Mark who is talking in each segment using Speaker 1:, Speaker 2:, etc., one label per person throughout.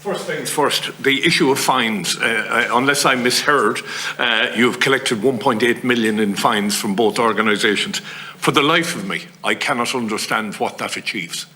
Speaker 1: First things first, the issue of fines, unless I misheard, you've collected 1.8 million in fines from both organisations. For the life of me, I cannot understand what that achieves.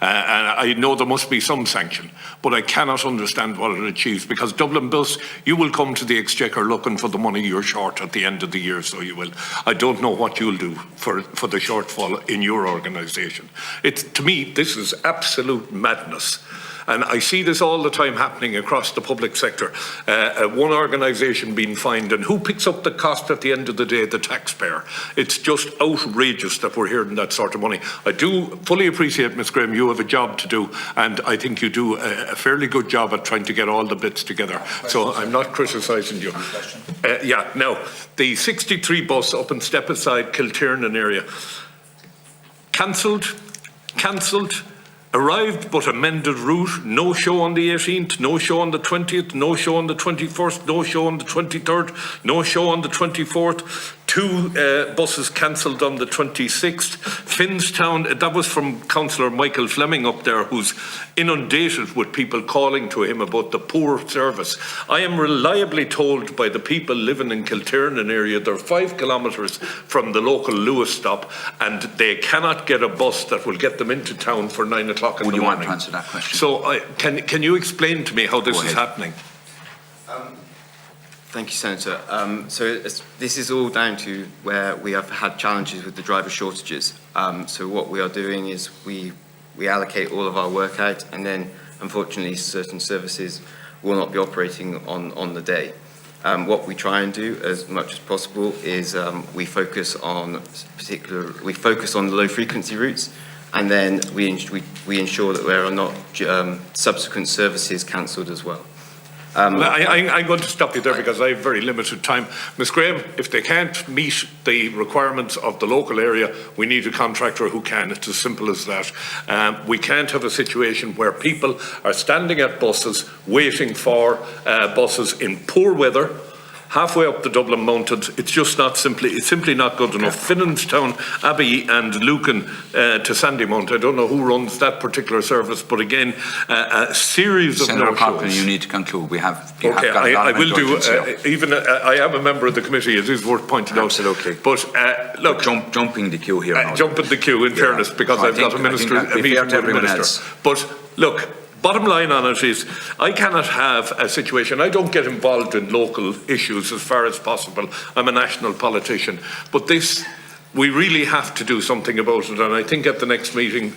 Speaker 1: And I know there must be some sanction, but I cannot understand what it achieves, because Dublin Bus, you will come to the Exchequer looking for the money you're short at the end of the year, so you will. I don't know what you'll do for the shortfall in your organisation. To me, this is absolute madness. And I see this all the time happening across the public sector. One organisation being fined, and who picks up the cost at the end of the day? The taxpayer. It's just outrageous that we're hearing that sort of money. I do fully appreciate, Ms Graham, you have a job to do, and I think you do a fairly good job at trying to get all the bits together. So I'm not criticising you. Now, the 63 bus up in Stepaside, Kiltiernan area, cancelled, arrived but amended route, no show on the 18th, no show on the 20th, no show on the 21st, no show on the 23rd, no show on the 24th. 2 buses cancelled on the 26th. Finnstown, that was from Councillor Michael Fleming up there, who's inundated with people calling to him about the poor service. I am reliably told by the people living in Kiltiernan area, they're 5 kilometres from the local Lewis stop, and they cannot get a bus that will get them into town for 9 o'clock in the morning. Would you want
Speaker 2: to answer that question?
Speaker 1: So can you explain to me how this is happening?
Speaker 3: Thank you, Senator. This is all down to where we have had challenges with the driver shortages. So what we are doing is we allocate all of our work out, and then unfortunately certain services will not be operating on the day. What we try and do as much as possible is we focus on the low frequency routes, and then we ensure that there are not subsequent services cancelled as well.
Speaker 1: I'm going to stop you there because I have very limited time. Ms Graham, if they can't meet the requirements of the local area, we need a contractor who can. It's as simple as that. We can't have a situation where people are standing at buses, waiting for buses in poor weather, halfway up the Dublin Mountains. It's just not simply not good enough. Finnstown, Abbey and Lucan to Sandymount. I don't know who runs that particular service, but again, a series of no-shows.
Speaker 2: Senator, you need to conclude.
Speaker 1: I will do. I am a member of the committee. It is worth pointing out.
Speaker 2: Absolutely.
Speaker 1: But look,
Speaker 2: jumping the queue here.
Speaker 1: Jumping the queue, in fairness, because I've got a meeting with the minister. But look. Bottom line on it is, I cannot have a situation, I don't get involved in local issues as far as possible. I'm a national politician. But this, we really have to do something about it. And I think at the next meeting,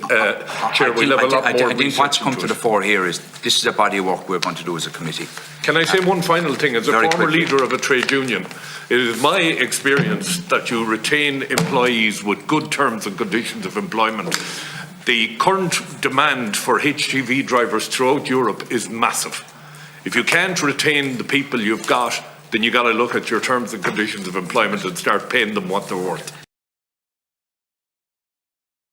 Speaker 1: Chair, we'll have a lot more research.
Speaker 2: I think what's come to the fore here is, this is a body of work we're going to do as a committee.
Speaker 1: Can I say one final thing? As a former leader of a trade union, it is my experience that you retain employees with good terms and conditions of employment. The current demand for HGV drivers throughout Europe is massive. If you can't retain the people you've got, then you've got to look at your terms and conditions of employment and start paying them what they're worth.